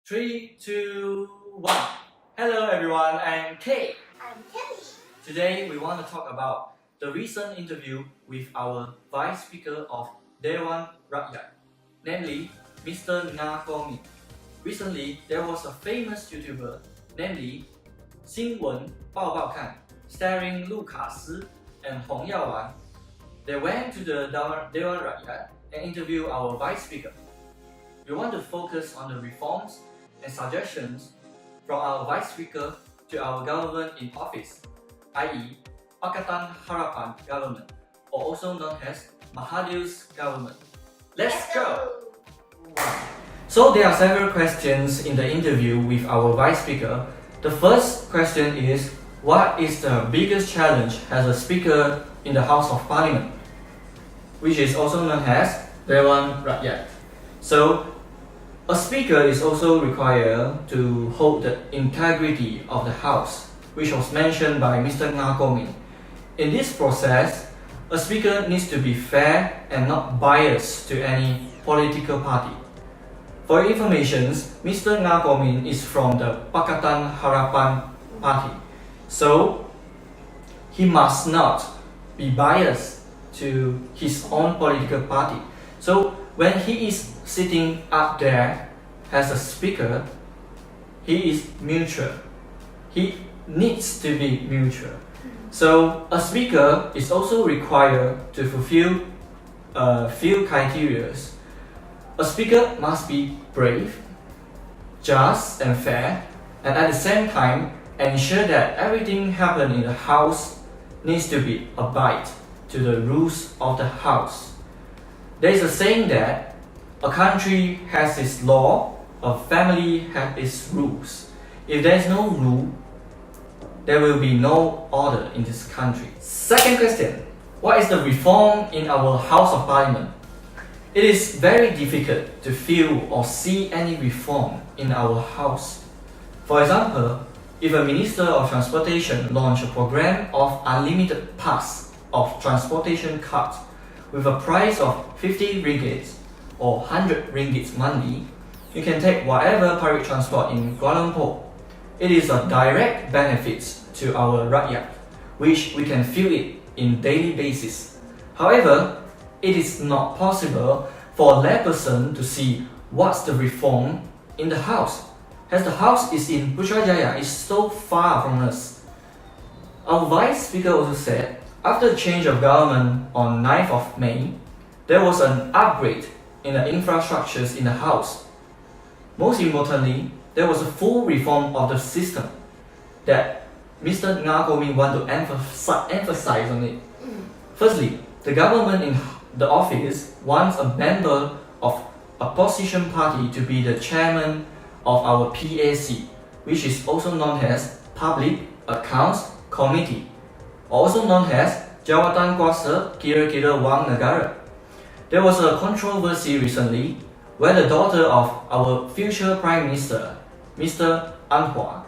3, 2, 1. Hello everyone, I'm Kay. I'm Kelly. Today we want to talk about the recent interview with our Vice Speaker of Dewan Rakyat, namely Mr. Ngakomin. Recently, there was a famous YouTuber, namely 新闻报报看, starring 陆卡斯 and Hong Yaowan. They went to the Dewan Rakyat and interviewed our Vice Speaker. We want to focus on the reforms and suggestions from our Vice Speaker to our government in office, i.e. Pakatan Harapan government, or also known as Mahathir's government. Let's go! So there are several questions in the interview with our Vice Speaker. The first question is, what is the biggest challenge as a Speaker in the House of Parliament, which is also known as Dewan Rakyat? So, a Speaker is also required to hold the integrity of the House, which was mentioned by Mr. Ngakomin. In this process, a Speaker needs to be fair and not biased to any political party. For your information, Mr. Ngakomin is from the Pakatan Harapan party, so he must not be biased to his own political party. So when he is sitting up there as a speaker, he is neutral. He needs to be neutral. So a speaker is also required to fulfill a few criteria. A speaker must be brave, just and fair, and at the same time ensure that everything happening in the house needs to be abide to the rules of the house. There is a saying that a country has its law, a family has its rules. If there is no rule, there will be no order in this country. Second question, what is the reform in our House of Parliament? It is very difficult to feel or see any reform in our house. For example, if a Minister of Transportation launch a program of unlimited pass of transportation cards with a price of 50 ringgit or 100 ringgit monthly, you can take whatever public transport in Kuala Lumpur. It is a direct benefit to our rakyat, which we can feel it in daily basis. However, it is not possible for a layperson to see what's the reform in the house, as the house is in Putrajaya, is so far from us. Our Vice Speaker also said, after the change of government on 9th of May, there was an upgrade in the infrastructures in the house. Most importantly, there was a full reform of the system that Mr. Ngakomin want to emphasize on it. Firstly, the government in the office wants a member of opposition party to be the chairman of our PAC, which is also known as Public Accounts Committee, also known as Jawatan Kuasa Kira-Kira Wang Negara. There was a controversy recently where the daughter of our future Prime Minister, Mr. Anwar,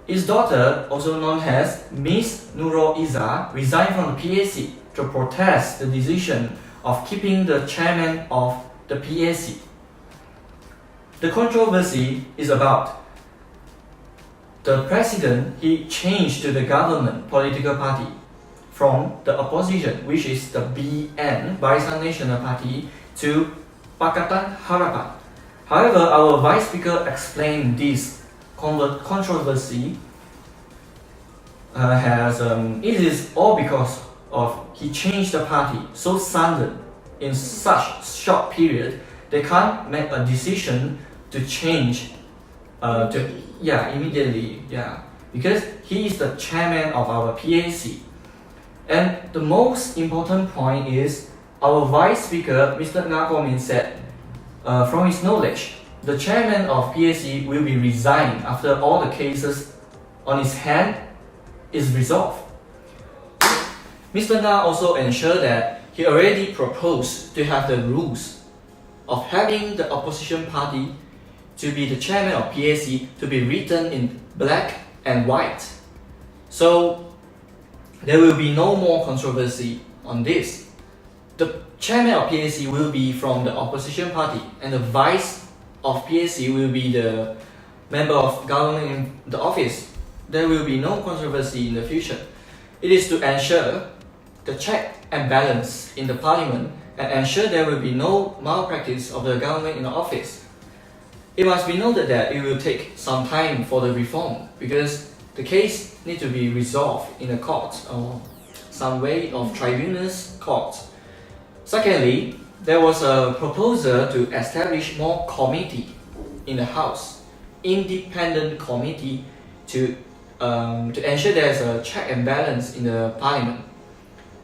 his daughter, also known as Miss Nurul Izzah, resigned from the PAC to protest the decision of keeping the chairman of the PAC. The controversy is about the president. He changed to the government political party from the opposition, which is the BN, Barisan Nasional Party, to Pakatan Harapan. However, our Vice Speaker explained this controversy it is all because of he changed the party so sudden in such short period. They can't make a decision to change immediately, because he is the chairman of our PAC. And the most important point is our Vice Speaker, Mr. Ngakomin, said from his knowledge, the chairman of PAC will be resigned after all the cases on his hand is resolved. Mr. Nga also ensured that he already proposed to have the rules of having the opposition party to be the chairman of PAC to be written in black and white. So there will be no more controversy on this. The chairman of PAC will be from the opposition party and the vice of PAC will be the member of government in the office. There will be no controversy in the future. It is to ensure the check and balance in the Parliament and ensure there will be no malpractice of the government in the office. It must be noted that it will take some time for the reform because the case needs to be resolved in a court or some way of tribunals court. Secondly, there was a proposal to establish more committee in the House, independent committee to ensure there's a check and balance in the Parliament.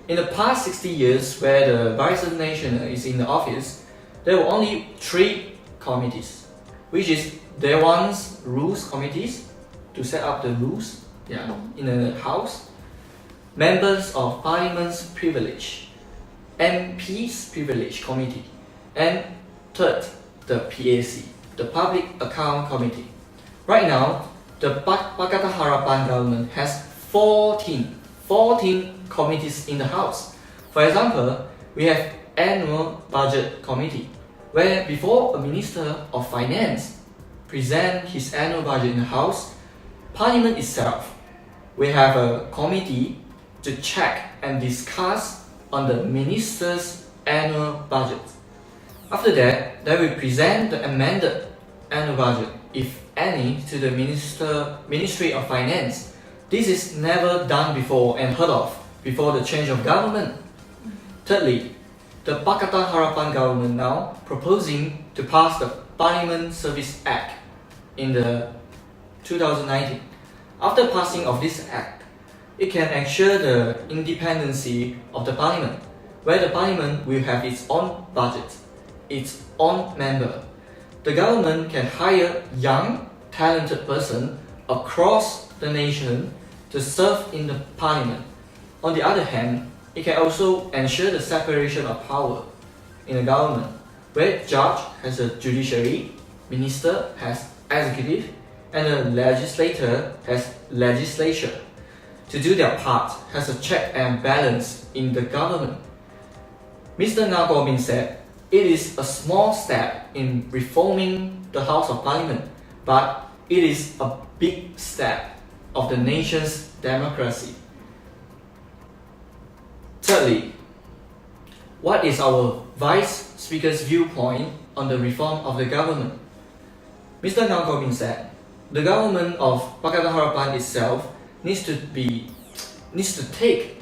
In the past 60 years, where the Barisan Nation is in the office, there were only 3 committees, which is Dewan's Rules Committees to set up the rules in the House, Members of Parliament's Privilege, MP's Privilege Committee, and third, the PAC, the Public Account Committee. Right now, the Pakatan Harapan government has 14 committees in the House. For example, we have Annual Budget Committee, where before a Minister of Finance presents his annual budget in the House, Parliament itself will have a committee to check and discuss on the Minister's annual budget. After that, they will present the amended annual budget, if any, to the Ministry of Finance. This is never done before and heard of before the change of government. Thirdly, the Pakatan Harapan government now proposing to pass the Parliament Service Act in the 2019. After passing of this act, it can ensure the independency of the Parliament, where the Parliament will have its own budget, its own member. The government can hire young, talented person across the nation to serve in the Parliament. On the other hand, it can also ensure the separation of power in the government, where judge has a judiciary, minister has executive, and the legislator has legislature. To do their part has a check and balance in the government. Mr. Nagomin said, it is a small step in reforming the House of Parliament, but it is a big step of the nation's democracy. Thirdly, what is our Vice Speaker's viewpoint on the reform of the government? Mr. Nagomin said, the government of Pakatan Harapan itself needs to take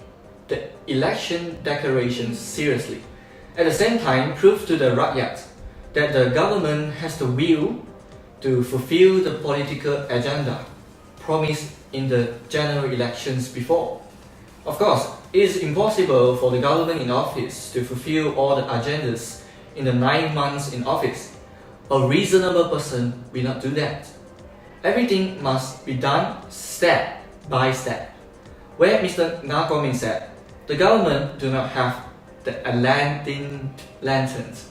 the election declarations seriously. At the same time, prove to the rakyat that the government has the will to fulfill the political agenda promised in the general elections before. Of course, it is impossible for the government in office to fulfill all the agendas in the 9 months in office. A reasonable person will not do that. Everything must be done step by step. Where Mr. Nagomin said, the government do not have the Atlantic lanterns.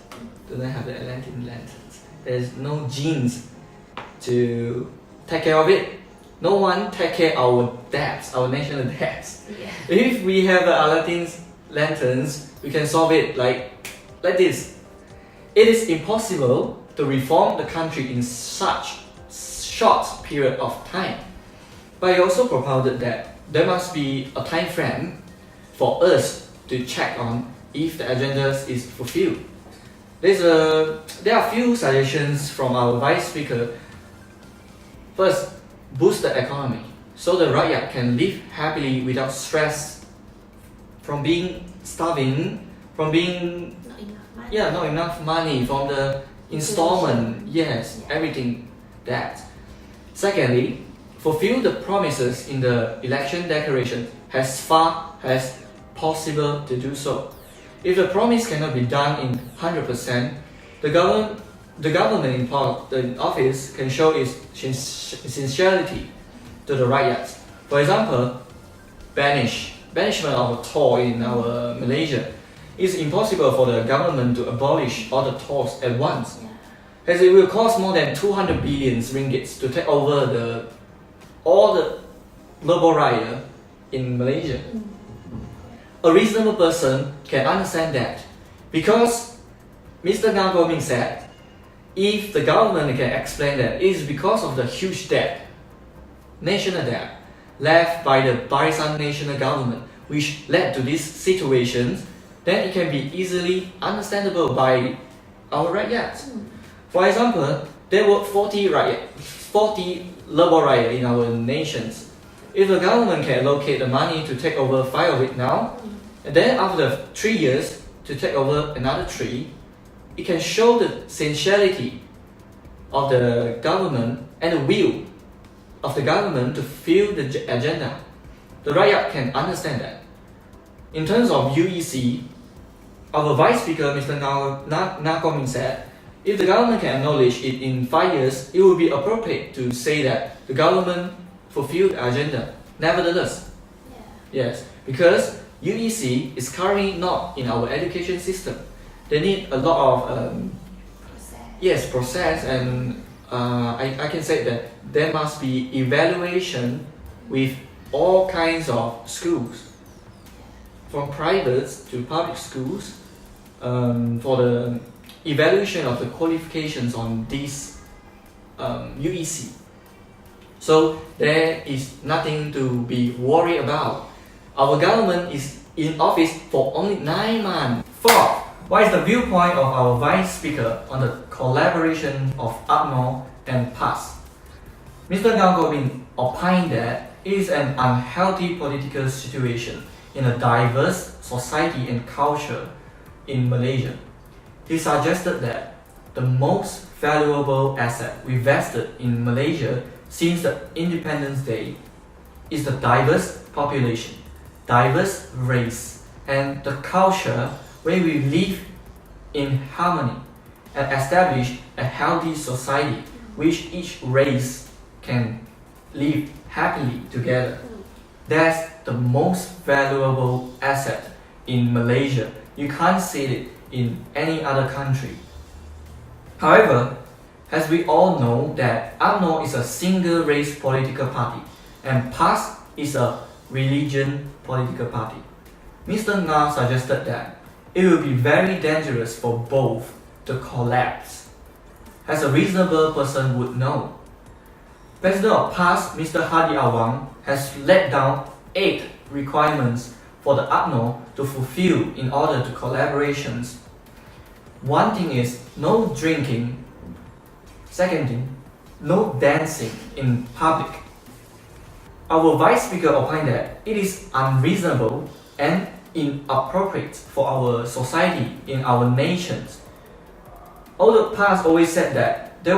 There's no genes to take care of it. No one take care of our debts, our national debts. Yeah. If we have Aladdin's lanterns, we can solve it like this. It is impossible to reform the country in such short period of time. But he also propounded that there must be a time frame for us to check on if the agenda is fulfilled. There are few suggestions from our Vice Speaker. First, boost the economy so the rakyat can live happily without stress from being starving, from being not enough money from the installment, everything that. Secondly, fulfill the promises in the election declaration as far as possible to do so. If the promise cannot be done in 100%, the government in office can show its sincerity to the rakyat. For example, banishment of a toll in our Malaysia. It's impossible for the government to abolish all the tolls at once, as it will cost more than 200 billion ringgit to take over all the global rider in Malaysia. A reasonable person can understand that, because Mr. Nagomin said, if the government can explain that it is because of the huge debt, national debt, left by the Barisan national government, which led to these situations, then it can be easily understandable by our rakyat. For example, there were 40 labor rakyat in our nations. If the government can allocate the money to take over 5 of it now, and then after 3 years to take over another 3, it can show the sincerity of the government and the will of the government to fulfill the agenda. The rakyat can understand that. In terms of UEC, our Vice Speaker, Mr. Nakomin said, if the government can acknowledge it in 5 years, it will be appropriate to say that the government fulfilled the agenda. Nevertheless, yes, because UEC is currently not in our education system. They need a lot of process, and I can say that there must be evaluation with all kinds of schools, from private to public schools, for the evaluation of the qualifications on this UEC. So there is nothing to be worried about. Our government is in office for only 9 months. Fourth, what is the viewpoint of our Vice Speaker on the collaboration of UMNO and PAS? Mr. Nakomin opined that it is an unhealthy political situation in a diverse society and culture in Malaysia. He suggested that the most valuable asset we vested in Malaysia since the Independence Day is the diverse population, diverse race, and the culture where we live in harmony and establish a healthy society which each race can live happily together. That's the most valuable asset in Malaysia. You can't see it in any other country. However, as we all know that UMNO is a single race political party and PAS is a religion political party. Mr. Nga suggested that it will be very dangerous for both to collapse. As a reasonable person would know, President of PAS, Mr. Hadi Awang, has laid down 8 requirements for the UMNO to fulfill in order to collaborations. One thing is no drinking. Second thing, no dancing in public. Our Vice Speaker opined that it is unreasonable and inappropriate for our society in our nations. Although PAS always said that they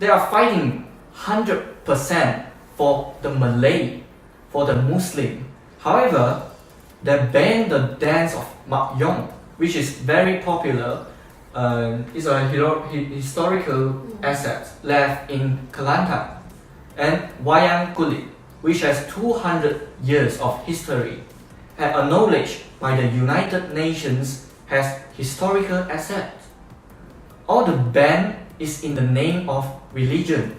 are fighting 100% for the Malay, for the Muslim. However, they banned the dance of menyokong, which is very popular. It's a historical asset left in Kelantan, and wayang kulit, which has 200 years of history, and acknowledged by the United Nations as historical assets. All the ban is in the name of religion.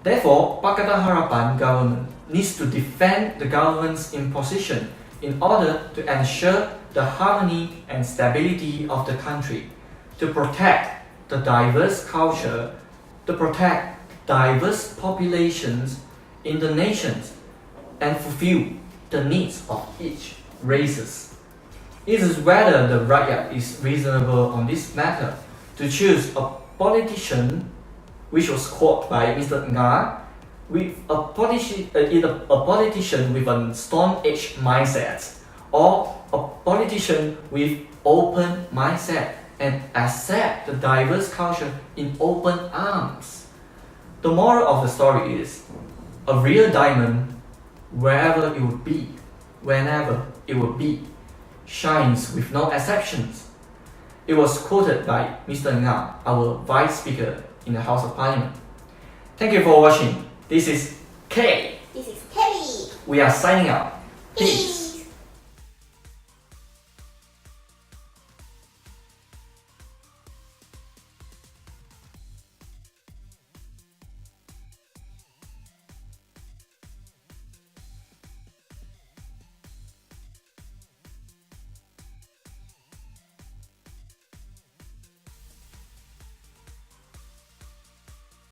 Therefore, Pakatan Harapan government needs to defend the government's imposition in order to ensure the harmony and stability of the country, to protect the diverse culture, to protect diverse populations in the nations, and fulfill the needs of each races. It is whether the rakyat is reasonable on this matter to choose a politician, which was quoted by Mr. Nga, with either a politician with a Stone Age mindset or a politician with open mindset and accept the diverse culture in open arms. The moral of the story is, a real diamond, wherever it would be, whenever it would be, shines with no exceptions. It was quoted by Mr. Nga, our Vice Speaker in the House of Parliament. Thank you for watching. This is Kay. This is Kelly. We are signing out. Peace.